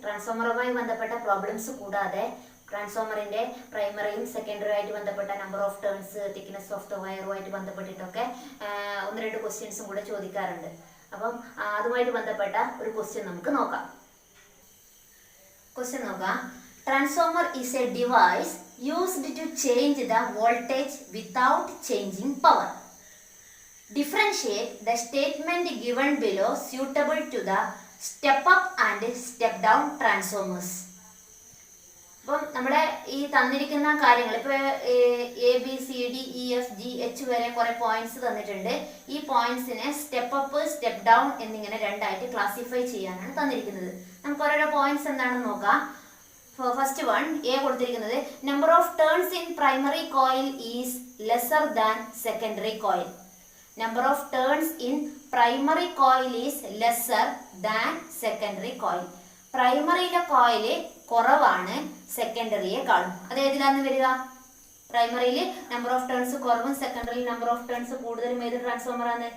ട്രാൻസ്ഫോമറുമായി ബന്ധപ്പെട്ട പ്രോബ്ലംസ് കൂടാതെ ട്രാൻസ്ഫോമറിന്റെ പ്രൈമറിയും സെക്കൻഡറി ആയിട്ട് ബന്ധപ്പെട്ട number of turns, thickness of the വയറുമായിട്ട് ബന്ധപ്പെട്ടിട്ടൊക്കെ ഒന്ന് രണ്ട് ക്വസ്റ്റ്യൻസും കൂടെ ചോദിക്കാറുണ്ട്. അപ്പം അതുമായിട്ട് ബന്ധപ്പെട്ട ഒരു ക്വസ്റ്റ്യൻ നമുക്ക് നോക്കാം. ക്വസ്റ്റ്യൻ നോക്കാം. Transformer is a device used to change the voltage without changing power. Differentiate the statement given below suitable to the step up and step down transformers. അപ്പം നമ്മളെ ഈ തന്നിരിക്കുന്ന കാര്യങ്ങൾ ഇപ്പോൾ ABCDEFGH വരെ കുറെ പോയിന്റ്സ് തന്നിട്ടുണ്ട്. ഈ പോയിന്റ്സിനെ സ്റ്റെപ്പ് അപ്പ് സ്റ്റെപ്പ് ഡൗൺ എന്നിങ്ങനെ രണ്ടായിട്ട് ക്ലാസിഫൈ ചെയ്യാനാണ് തന്നിരിക്കുന്നത്. നമുക്ക് ഓരോരോ പോയിന്റ്സ് എന്താണെന്ന് നോക്കാം. ഫസ്റ്റ് വൺ എ കൊടുത്തിരിക്കുന്നത് number of turns in primary coil is lesser than secondary coil. Number of turns in primary coil is lesser than secondary coil. പ്രൈമറിയിലെ കോയില് കുറവാണ് സെക്കൻഡറിയെക്കാളും. അത് ഏതിലാന്ന് വരിക? പ്രൈമറിയിൽ നമ്പർ ഓഫ് ടേൺസ് കുറവും സെക്കൻഡറിയിൽ നമ്പർ ഓഫ് ടേൺസ് കൂടുതലും ഏത് transformer ആണ്?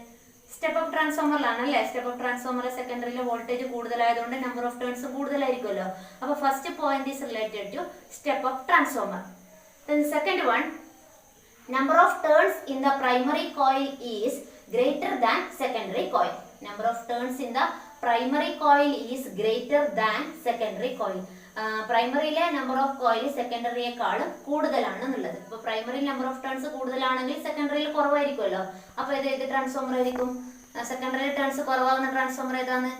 Step up ട്രാൻസ്ഫോമറിലാണ് അല്ലേ? Step up transformer സെക്കൻഡറിയിലെ വോൾട്ടേജ് കൂടുതലായതുകൊണ്ട് നമ്പർ ഓഫ് ടേൺസ് കൂടുതലായിരിക്കുമല്ലോ. അപ്പോൾ first point is related to step up transformer. Second one, number of turns in the primary coil is greater than secondary coil. Number of turns in the primary coil is greater than secondary coil. പ്രൈമറിയിലെ number of coil സെക്കൻഡറിയെക്കാളും കൂടുതലാണ് എന്നുള്ളത്. ഇപ്പൊ പ്രൈമറിയിൽ number of turns കൂടുതലാണെങ്കിൽ സെക്കൻഡറിയിൽ കുറവായിരിക്കുമല്ലോ. അപ്പൊ ഏത് transformer ആയിരിക്കും? സെക്കൻഡറിയിൽ ടേൺസ് കുറവാകുന്ന ട്രാൻസ്ഫോമർ ഏതാണ്?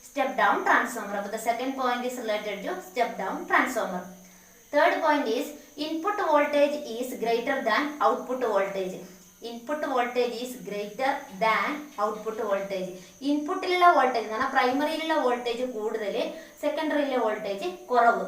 Step down transformer. അപ്പൊ the second point is related to step down transformer. Third point is input voltage is greater than output voltage. Input voltage is greater than output voltage. ഇൻപുട്ടിലുള്ള voltage എന്ന് പറഞ്ഞാൽ പ്രൈമറിയിലുള്ള voltage കൂടുതൽ, സെക്കൻഡറിയിലെ voltage കുറവ്.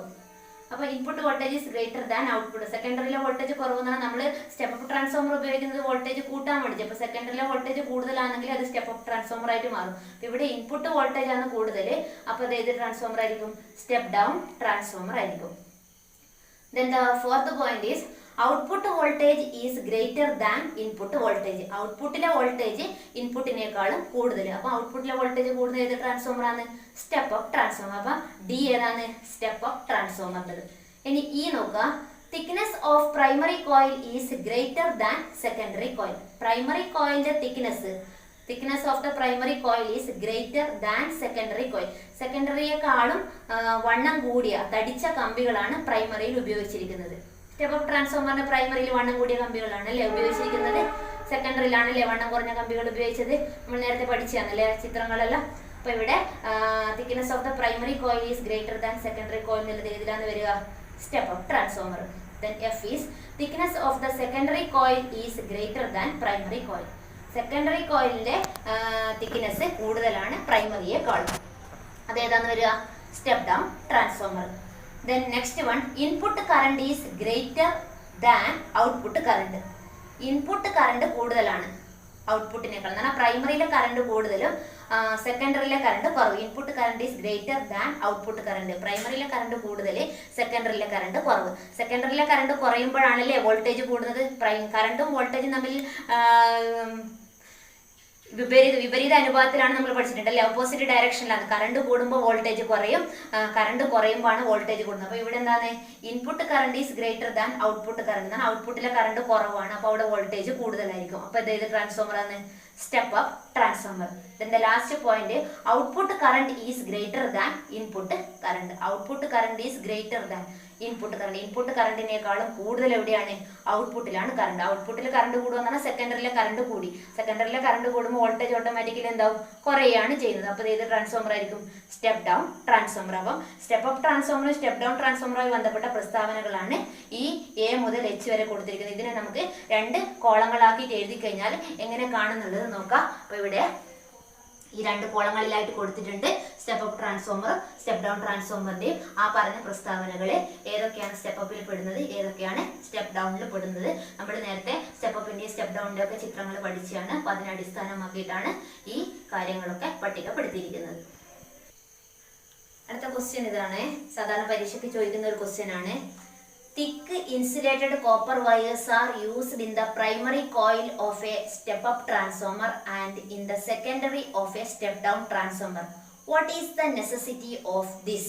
അപ്പോൾ input voltage is greater than output. സെക്കൻഡറിയിലെ voltage കുറവെന്നാണ് നമ്മൾ സ്റ്റെപ്പ് അപ്പ് ട്രാൻസ്ഫോമർ ഉപയോഗിക്കുന്നത് വോൾട്ടേജ് കൂട്ടാൻ വേണ്ടി. അപ്പോൾ സെക്കൻഡറിയിലെ വോൾട്ടേജ് കൂടുതലാണെങ്കിൽ അത് സ്റ്റെപ്പ് അപ്പ് ട്രാൻസ്ഫോമർ ആയിട്ട് മാറും. അപ്പോൾ ഇവിടെ ഇൻപുട്ട് വോൾട്ടേജ് ആണ് കൂടുതൽ, അപ്പോൾ അത് ഏത് ട്രാൻസ്ഫോമർ ആയിരിക്കും? സ്റ്റെപ്പ് ഡൗൺ ട്രാൻസ്ഫോമർ ആയിരിക്കും. Then the fourth point is output voltage is greater than input voltage. ഔട്ട്പുട്ടിലെ വോൾട്ടേജ് ഇൻപുട്ടിനേക്കാളും കൂടുതൽ. അപ്പൊ ഔട്ട്പുട്ടിലെ വോൾട്ടേജ് കൂടുതൽ ഏത് ട്രാൻസ്ഫോമർ ആണ്? Step up transformer. അപ്പൊ ഡി ഏതാണ്? സ്റ്റെപ്പ് അപ്പ് ട്രാൻസ്ഫോമറിന്റെ. ഇനി ഈ നോക്കുക. Thickness of primary coil is greater than secondary coil. Primary കോയിലിന്റെ thickness of the primary coil is greater than secondary coil. സെക്കൻഡറിയെക്കാളും വണ്ണം കൂടിയ തടിച്ച കമ്പികളാണ് പ്രൈമറിയിൽ ഉപയോഗിച്ചിരിക്കുന്നത്. സ്റ്റെപ്പ് അപ്പ് ട്രാൻസ്ഫോമറിന്റെ പ്രൈമറിയിൽ വണ്ണം കൂടിയ കമ്പികളാണ് അല്ലേ ഉപയോഗിച്ചിരിക്കുന്നത്. സെക്കൻഡറിയിലാണല്ലേ വണ്ണം കുറഞ്ഞ കമ്പികൾ ഉപയോഗിച്ചത്. നമ്മൾ നേരത്തെ പഠിച്ചതാണല്ലേ ചിത്രങ്ങളെല്ലാം. അപ്പൊ ഇവിടെ thickness of the primary coil is greater than secondary coil എന്നുള്ളത് ഏതിലാണ് വരിക? Step up transformer. Then F is thickness of the secondary coil is greater than primary coil. Secondary കോയിലിന്റെ തിക്നെസ് കൂടുതലാണ് പ്രൈമറിയെക്കാളും. അതേതാന്ന് വരിക? Step down transformer. Then next one, input current is greater than output current. Input current കൂടുതലാണ് ഔട്ട്പുട്ടിനേക്കാൾ. എന്നാൽ പ്രൈമറിയിലെ current കൂടുതലും സെക്കൻഡറിയിലെ കറണ്ട് കുറവ്. Input current is greater than output current. പ്രൈമറിയിലെ കറണ്ട് കൂടുതൽ, സെക്കൻഡറിയിലെ കറണ്ട് കുറവ്. സെക്കൻഡറിയിലെ കറണ്ട് കുറയുമ്പോഴാണല്ലേ വോൾട്ടേജ് കൂടുന്നത്. കറണ്ടും വോൾട്ടേജും തമ്മിൽ വിപരീത അനുപാതത്തിലാണ് നമ്മൾ പഠിച്ചിട്ടുണ്ട് അല്ലെ? ഓപ്പോസിറ്റ് ഡയറക്ഷനിലാണ്. കറണ്ട് കൂടുമ്പോൾ വോൾട്ടേജ് കുറയും, കറണ്ട് കുറയുമ്പോഴാണ് വോൾട്ടേജ് കൂടുന്നത്. അപ്പോൾ ഇവിടെ എന്താണ്? Input current is greater than output current. എന്നാൽ ഔട്ട്പുട്ടിലെ കറണ്ട് കുറവാണ്, അപ്പോൾ അവിടെ വോൾട്ടേജ് കൂടുതലായിരിക്കും. അപ്പോൾ ഇത് ഏത് ട്രാൻസ്ഫോമർ ആണ്? Step up transformer. Then the last point, output current is greater than input current. Output current is greater than input current. Input കറണ്ടിനേക്കാളും കൂടുതൽ എവിടെയാണ്? ഔട്ട്പുട്ടിലാണ് കറണ്ട്. ഔട്ട്പുട്ടിൽ കറണ്ട് കൂടുമെന്നാണ് സെക്കൻഡറിയിലെ കറണ്ട് കൂടി. സെക്കൻഡറിയിലെ കറണ്ട് കൂടുമ്പോൾ വോൾട്ടേജ് ഓട്ടോമാറ്റിക്കലി എന്താവും? കുറയുകയാണ് ചെയ്യുന്നത്. അപ്പോൾ ഏത് ട്രാൻസ്ഫോമർ ആയിരിക്കും? Step down transformer. അപ്പം സ്റ്റെപ്പ് അപ്പ് ട്രാൻസ്ഫോമറും സ്റ്റെപ്പ് ഡൗൺ ട്രാൻസ്ഫോമറുമായി ബന്ധപ്പെട്ട പ്രസ്താവനകളാണ് ഈ എ മുതൽ എച്ച് വരെ കൊടുത്തിരിക്കുന്നത്. ഇതിനെ നമുക്ക് രണ്ട് കോളങ്ങളാക്കിയിട്ട് എഴുതി കഴിഞ്ഞാൽ എങ്ങനെ കാണുന്നുള്ളത് നോക്കാം. അപ്പോൾ ഇവിടെ ഈ രണ്ട് കോളങ്ങളിലായിട്ട് കൊടുത്തിട്ടുണ്ട്. Step up transformer, step down ട്രാൻസ്ഫോമറിന്റെയും ആ പറഞ്ഞ പ്രസ്താവനകളെ ഏതൊക്കെയാണ് സ്റ്റെപ്പ് അപ്പിൽ പെടുന്നത്, ഏതൊക്കെയാണ് സ്റ്റെപ്പ് ഡൗണിൽ പെടുന്നത്. നമ്മൾ നേരത്തെ സ്റ്റെപ്പ് അപ്പിന്റെയും സ്റ്റെപ്പ് ഡൗണിന്റെ ഒക്കെ ചിത്രങ്ങൾ പഠിച്ചാണ്. അപ്പൊ അതിനെ അടിസ്ഥാനമാക്കിയിട്ടാണ് ഈ കാര്യങ്ങളൊക്കെ പട്ടികപ്പെടുത്തിയിരിക്കുന്നത്. അടുത്ത ക്വസ്റ്റ്യൻ ഇതാണ്. സാധാരണ പരീക്ഷയ്ക്ക് ചോദിക്കുന്ന ഒരു ക്വസ്റ്റ്യൻ ആണ്. Thick insulated copper wires are used in the primary coil of a step-up transformer and in the secondary of a step-down transformer. What is the necessity of this?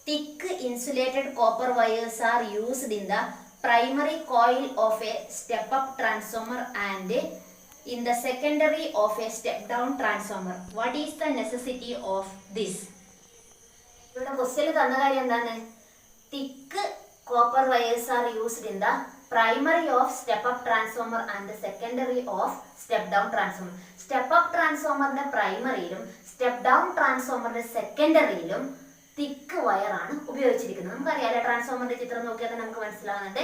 thick insulated copper wires are used in the primary coil of a step-up transformer and in the secondary of a step-down transformer. What is the necessity of this? ഇവിടെ ക്വസ്റ്റ്യനിൽ തന്ന കാര്യം എന്താണ്? thick copper wires are used in the primary of step-up transformer and the secondary of step-down transformer. step-up transformerന്റെ പ്രൈമറിയിലും step-down transformerന്റെ സെക്കൻഡറിയിലും തിക്ക് വയറാണ് ഉപയോഗിച്ചിരിക്കുന്നത്. നമുക്കറിയാലോ, ട്രാൻസ്ഫോമറിന്റെ ചിത്രം നോക്കിയാൽ തന്നെ നമുക്ക് മനസ്സിലാവുന്നുണ്ട്.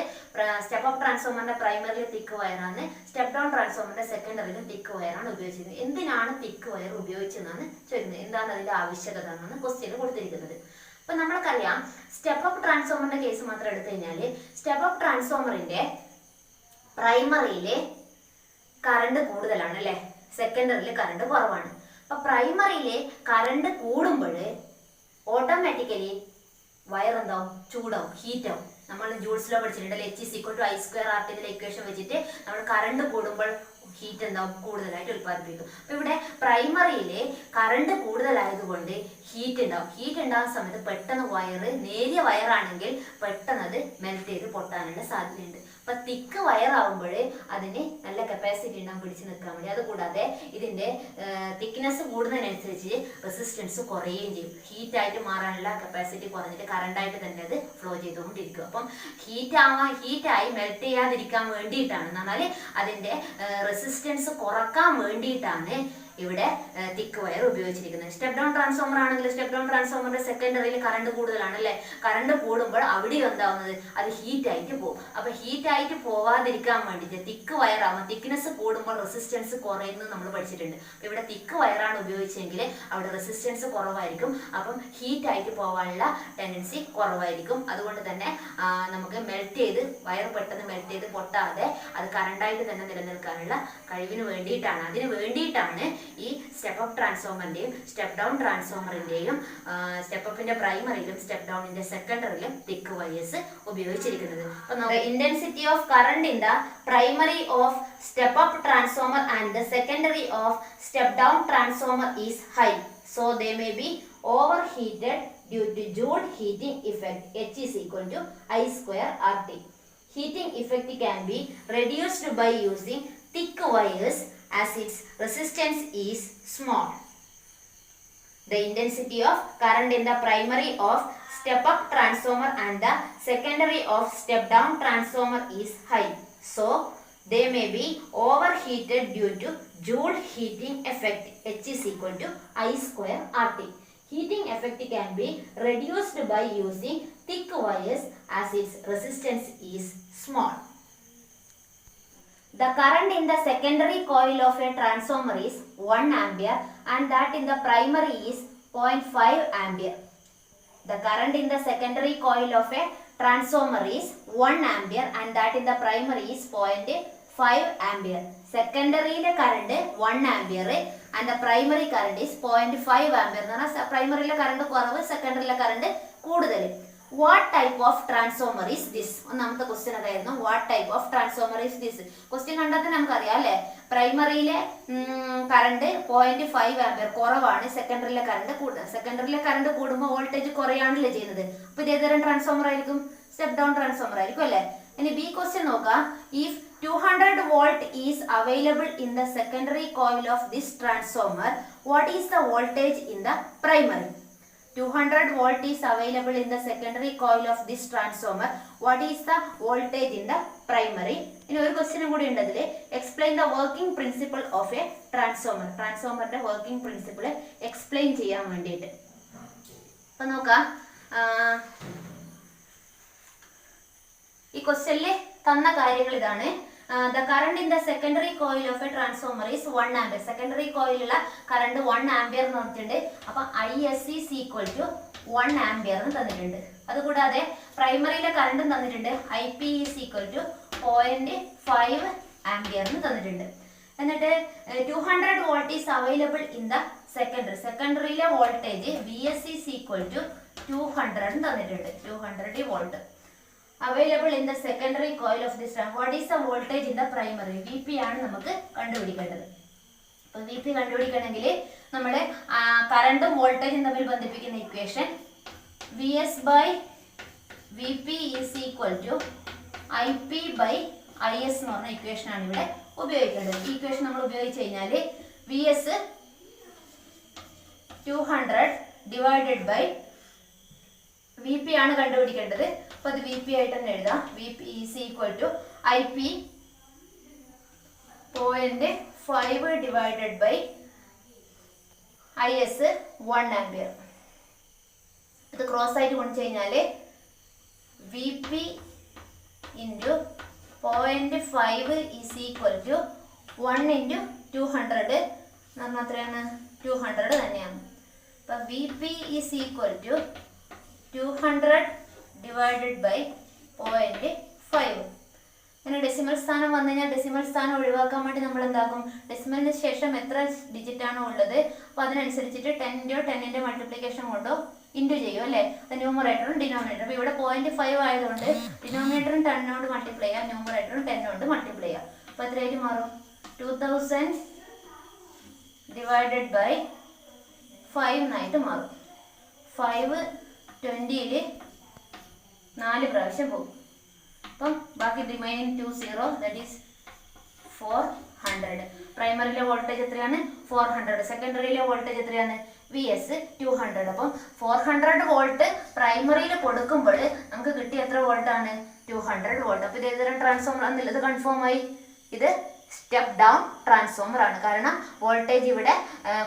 സ്റ്റെപ്പ്-അപ്പ് ട്രാൻസ്ഫോമറിന്റെ പ്രൈമറിയിൽ തിക്ക് വയറാണ്, സ്റ്റെപ്പ് ഡൗൺ ട്രാൻസ്ഫോമറിന്റെ സെക്കൻഡറിയിലും തിക്ക് വയറാണ് ഉപയോഗിച്ചിരിക്കുന്നത്. എന്തിനാണ് തിക്ക് വയർ ഉപയോഗിച്ചതെന്നാണ് ചോദിക്കുന്നത്. എന്താണ് അതിന്റെ ആവശ്യകത എന്നാണ് ക്വസ്റ്റ്യനിൽ കൊടുത്തിരിക്കുന്നത്. അപ്പൊ നമ്മൾക്കറിയാം, സ്റ്റെപ്പ്-അപ്പ് ട്രാൻസ്ഫോമറിന്റെ കേസ് മാത്രം എടുത്തു കഴിഞ്ഞാൽ സ്റ്റെപ്പ്-അപ്പ് ട്രാൻസ്ഫോമറിന്റെ പ്രൈമറിയിലെ കറണ്ട് കൂടുതലാണ് അല്ലെ, സെക്കൻഡറിയിൽ കറണ്ട് കുറവാണ്. അപ്പൊ പ്രൈമറിയിലെ കറണ്ട് കൂടുമ്പോൾ ഓട്ടോമാറ്റിക്കലി വയർ എന്താവും? ചൂടാവും, ഹീറ്റാവും. നമ്മൾ ജൂൾസ് ലോ പഠിച്ചിട്ടുണ്ടല്ലോ, H=I²RT എന്നുള്ള ഇക്വേഷൻ വെച്ചിട്ട് നമ്മൾ കറണ്ട് കൂടുമ്പോൾ ഹീറ്റ് എന്താവും? കൂടുതലായിട്ട് ഉത്പാദിപ്പിക്കും. അപ്പൊ ഇവിടെ പ്രൈമറിയിലെ കറണ്ട് കൂടുതലായതുകൊണ്ട് ഹീറ്റ് ഉണ്ടാവും. ഹീറ്റ് ഉണ്ടാകുന്ന സമയത്ത് പെട്ടെന്ന് വയറ്, നേരിയ വയറാണെങ്കിൽ പെട്ടെന്ന് അത് മെൽറ്റ് ചെയ്ത് പൊട്ടാനുള്ള സാധ്യതയുണ്ട്. അപ്പൊ തിക്ക് വയറാവുമ്പോൾ അതിന് നല്ല കപ്പാസിറ്റി ഉണ്ടാകും പിടിച്ചു നിൽക്കാൻ വേണ്ടി. അതുകൂടാതെ ഇതിന്റെ തിക്നെസ് കൂടുന്നതിനനുസരിച്ച് റെസിസ്റ്റൻസ് കുറയുകയും ചെയ്യും. ഹീറ്റായിട്ട് മാറാനുള്ള കപ്പാസിറ്റി കുറഞ്ഞിട്ട് കറണ്ടായിട്ട് തന്നെ അത് ഫ്ലോ ചെയ്തുകൊണ്ടിരിക്കും. അപ്പം ഹീറ്റായി മെൽറ്റ് ചെയ്യാതിരിക്കാൻ വേണ്ടിയിട്ടാണ്, എന്നാൽ അതിന്റെ റെസിസ്റ്റൻസ് കുറക്കാൻ വേണ്ടിയിട്ടാണ് ഇവിടെ തിക്ക് വയർ ഉപയോഗിച്ചിരിക്കുന്നത്. സ്റ്റെപ്പ് ഡൗൺ ട്രാൻസ്ഫോമർ ആണെങ്കിൽ സ്റ്റെപ്പ് ഡൗൺ ട്രാൻസ്ഫോമറിന്റെ സെക്കൻഡറിയിൽ കറണ്ട് കൂടുതലാണ് അല്ലെ. കറണ്ട് കൂടുമ്പോൾ അവിടെ എന്താവുന്നത്? അത് ഹീറ്റ് ആയിട്ട് പോകും. അപ്പൊ ഹീറ്റ് ആയിട്ട് പോവാതിരിക്കാൻ വേണ്ടിയിട്ട് തിക്ക് വയറാവും. തിക്നെസ് കൂടുമ്പോൾ റെസിസ്റ്റൻസ് കുറയുന്നത് നമ്മൾ പഠിച്ചിട്ടുണ്ട്. അപ്പൊ ഇവിടെ തിക്ക് വയറാണ് ഉപയോഗിച്ചെങ്കിൽ അവിടെ റെസിസ്റ്റൻസ് കുറവായിരിക്കും. അപ്പം ഹീറ്റ് ആയിട്ട് പോകാനുള്ള ടെൻഡൻസി കുറവായിരിക്കും. അതുകൊണ്ട് തന്നെ നമുക്ക് മെൽറ്റ് ചെയ്ത് വയർ പെട്ടെന്ന് മെൽറ്റ് ചെയ്ത് പൊട്ടാതെ അത് കറണ്ടായിട്ട് തന്നെ നിലനിൽക്കാനുള്ള കഴിവിന് വേണ്ടിയിട്ടാണ്, അതിന് വേണ്ടിയിട്ടാണ് ഈ സ്റ്റെപ്പ്-അപ്പ് ട്രാൻസ്ഫോമറിന്റെയും സ്റ്റെപ്പ് ഡൗൺ ട്രാൻസ്ഫോമറിന്റെയും സ്റ്റെപ്പ്-അപ്പിന്റെ പ്രൈമറിയിലും സ്റ്റെപ്പ് ഡൗണിന്റെ സെക്കൻഡറിയിലും തിക്ക് വയേഴ്സ് ഉപയോഗിച്ചിരിക്കുന്നത്. അപ്പൊ intensity of current in the primary of step up transformer and the secondary of step down transformer is high, so they may be overheated due to Joule heating effect. H=I²RT. Heating effect can be reduced by using thick wires as its resistance is small. The intensity of current in the primary of step-up transformer and the secondary of step-down transformer is high, so they may be overheated due to Joule heating effect. H=I²RT. Heating effect can be reduced by using thick wires as its resistance is small. The current in the secondary coil of a transformer is 1 ampere and that in the primary is 0.5 ampere. The current in the secondary coil of a transformer is 1 ampere and that in the primary is 0.5 ampere. Secondary current 1 ampere and the primary current is 0.5 ampere. Primary current കുറവ്, secondary current കൂടുതൽ. What type of transformer is this? ഒന്നാമത്തെ question അതായിരുന്നു, what type of transformer is this? Question കണ്ടാൽ നമുക്കറിയാം അല്ലെ, പ്രൈമറിയിലെ current 0.5 ampere കുറവാണ്, സെക്കൻഡറിയിലെ current കൂടുതൽ. സെക്കൻഡറിയിലെ കറണ്ട് കൂടുമ്പോൾ വോൾട്ടേജ് കുറയാണല്ലേ ചെയ്യുന്നത്. അപ്പൊ ഇത് ഏതുതരം ട്രാൻസ്ഫോമർ ആയിരിക്കും? സ്റ്റെപ്പ് ഡൗൺ ട്രാൻസ്ഫോമർ ആയിരിക്കും അല്ലെ. ഇനി ബി ക്വസ്റ്റ്യൻ നോക്കാം. If 200 volt is available in the secondary coil of this transformer, what is the voltage in the primary? 200 volt is available in the secondary coil of this transformer. What is the voltage in the primary? ഇനി ഒരു ക്വസ്റ്റ്യനും കൂടി ഉണ്ട് അതിൽ. Explain the working principle of a transformer. ട്രാൻസ്ഫോമറിന്റെ working principle explain ചെയ്യാൻ വേണ്ടിയിട്ട്. അപ്പൊ നോക്കാം, ഈ ക്വസ്റ്റ്യനിൽ തന്ന കാര്യങ്ങൾ ഇതാണ്. The current in the secondary coil of a transformer is 1 ampere. Secondary coil current 1 ampere എന്ന് പറഞ്ഞിട്ടുണ്ട്. അപ്പൊ IS is equal to 1 ampere എന്ന് തന്നിട്ടുണ്ട്. അതുകൂടാതെ പ്രൈമറിയിലെ കറണ്ട് തന്നിട്ടുണ്ട്. IP is equal to 0.5 ampere എന്ന് തന്നിട്ടുണ്ട്. എന്നിട്ട് 200 volt is available in the secondary. സെക്കൻഡറിയിലെ voltage VS is equal to 200 എന്ന് തന്നിട്ടുണ്ട്. 200 volt. Available in the secondary coil of this transformer. What is the voltage in the primary? VP ആണ് നമുക്ക് കണ്ടുപിടിക്കേണ്ടത്. അപ്പോൾ VP കണ്ടുപിടിക്കണമെങ്കിൽ നമ്മൾ കറണ്ടും വോൾട്ടേജും തമ്മിൽ ബന്ധിപ്പിക്കുന്ന equation V S by V P is equal to I P by I S എന്ന് പറഞ്ഞ ഇക്വേഷനാണ് ഇവിടെ ഉപയോഗിക്കേണ്ടത്. ഈ ഇക്വേഷൻ നമ്മൾ ഉപയോഗിച്ച് കഴിഞ്ഞാൽ V S 200 divided by V P ആണ് കണ്ടുപിടിക്കേണ്ടത്. അപ്പോൾ അത് വി പി ആയിട്ട് തന്നെ എഴുതാം. V P is equal to I P 0.5 divided by I S 1 ampere. ഇത് ക്രോസ് ആയിട്ട് കൊണ്ടു കഴിഞ്ഞാൽ V P into 0.5 is equal to 1 into 200 എന്ന് പറഞ്ഞാൽ എത്രയാണ്? 200 തന്നെയാണ്. അപ്പം V P is equal to 200 divided by 0.5. അങ്ങനെ ഡെസിമൽ സ്ഥാനം വന്നു കഴിഞ്ഞാൽ ഡെസിമൽ സ്ഥാനം ഒഴിവാക്കാൻ വേണ്ടി നമ്മൾ എന്താക്കും? ഡെസിമലിന് ശേഷം എത്ര ഡിജിറ്റ് ആണോ ഉള്ളത് അപ്പോൾ അതിനനുസരിച്ചിട്ട് 10ൻ്റെയോ 10ൻ്റെ മൾട്ടിപ്ലിക്കേഷൻ കൊണ്ടോ ഇൻറ്റു ചെയ്യും അല്ലേ? അത് ന്യൂമറേറ്ററും ഡിനോമിനേറ്ററും. അപ്പോൾ ഇവിടെ 0.5 ആയതുകൊണ്ട് ഡിനോമിനേറ്ററും 10 കൊണ്ട് മൾട്ടിപ്ലൈ ചെയ്യുക, ന്യൂമറേറ്ററും 10 കൊണ്ട് മൾട്ടിപ്ലൈ ചെയ്യുക. അപ്പോൾ എത്രയായിട്ട് മാറും? 2000 ഡിവൈഡഡ് ബൈ 5 എന്നായിട്ട് മാറും. 5 20ൽ 4 പ്രാവശ്യം പോകും. അപ്പം ബാക്കി റിമൈനിങ് 20 ദാറ്റ് ഈസ് 400. പ്രൈമറിയിലെ വോൾട്ടേജ് എത്രയാണ്? 400. സെക്കൻഡറിയിലെ വോൾട്ടേജ് എത്രയാണ്? V S 200. അപ്പം 400 വോൾട്ട് പ്രൈമറിയിൽ കൊടുക്കുമ്പോൾ നമുക്ക് കിട്ടിയ എത്ര വോൾട്ടാണ്? 200 വോൾട്ട്. അപ്പോൾ ഇത് ഏതൊരു ട്രാൻസ്ഫോമർ ആണെന്നില്ല, ഇത് കൺഫേം ആയി. ഇത് സ്റ്റെപ്പ് ഡൗൺ ട്രാൻസ്ഫോമർ ആണ്. കാരണം വോൾട്ടേജ് ഇവിടെ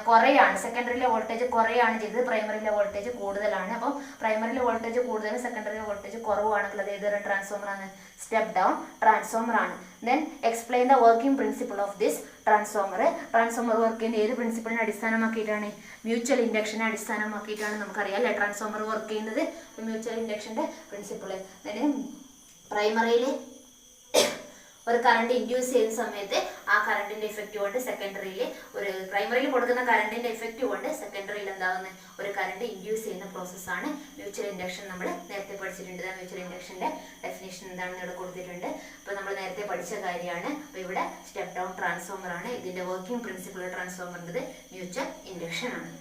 കുറയാണ്, സെക്കൻഡറിയിലെ വോൾട്ടേജ് കുറയാണ് ചെയ്തത്, പ്രൈമറിയിലെ വോൾട്ടേജ് കൂടുതലാണ്. അപ്പം പ്രൈമറിയിലെ വോൾട്ടേജ് കൂടുതലും സെക്കൻഡറിയിലെ വോൾട്ടേജ് കുറവാണെങ്കിൽ അത് ഏതൊരു ട്രാൻസ്ഫോമർ ആണ്? സ്റ്റെപ്പ് ഡൗൺ ട്രാൻസ്ഫോമർ ആണ്. Then explain the working principle of this transformer. Transformer work ചെയ്യുന്ന ഏത് പ്രിൻസിപ്പിളിനെ അടിസ്ഥാനമാക്കിയിട്ടാണ്? മ്യൂച്വൽ ഇൻഡക്ഷനെ അടിസ്ഥാനമാക്കിയിട്ടാണ്. നമുക്കറിയാം അല്ലേ ട്രാൻസ്ഫോമർ വർക്ക് ചെയ്യുന്നത്? മ്യൂച്വൽ ഇൻഡക്ഷൻ്റെ പ്രിൻസിപ്പിൾ. ദെൻ പ്രൈമറിയിൽ ഒരു കറണ്ട് ഇൻഡ്യൂസ് ചെയ്യുന്ന സമയത്ത് ആ കറണ്ടിന്റെ ഇഫക്റ്റ് കൊണ്ട് സെക്കൻഡറിയിൽ ഒരു പ്രൈമറിയിൽ കൊടുക്കുന്ന കറണ്ടിന്റെ ഇഫക്റ്റ് കൊണ്ട് സെക്കൻഡറിയിൽ എന്താകുന്ന ഒരു കറണ്ട് ഇൻഡ്യൂസ് ചെയ്യുന്ന പ്രോസസ്സാണ് മ്യൂച്വൽ ഇൻഡക്ഷൻ. നമ്മൾ നേരത്തെ പഠിച്ചിട്ടുണ്ട്. മ്യൂച്വൽ ഇൻഡക്ഷന്റെ ഡെഫിനേഷൻ എന്താണെന്ന് ഇവിടെ കൊടുത്തിട്ടുണ്ട്. അപ്പോൾ നമ്മൾ നേരത്തെ പഠിച്ച കാര്യമാണ്. അപ്പോൾ ഇവിടെ സ്റ്റെപ്പ് ഡൗൺ ട്രാൻസ്ഫോമർ ആണ്. ഇതിന്റെ വർക്കിംഗ് പ്രിൻസിപ്പിൾ ട്രാൻസ്ഫോമറിൻ്റെ മ്യൂച്വൽ ഇൻഡക്ഷൻ ആണ്.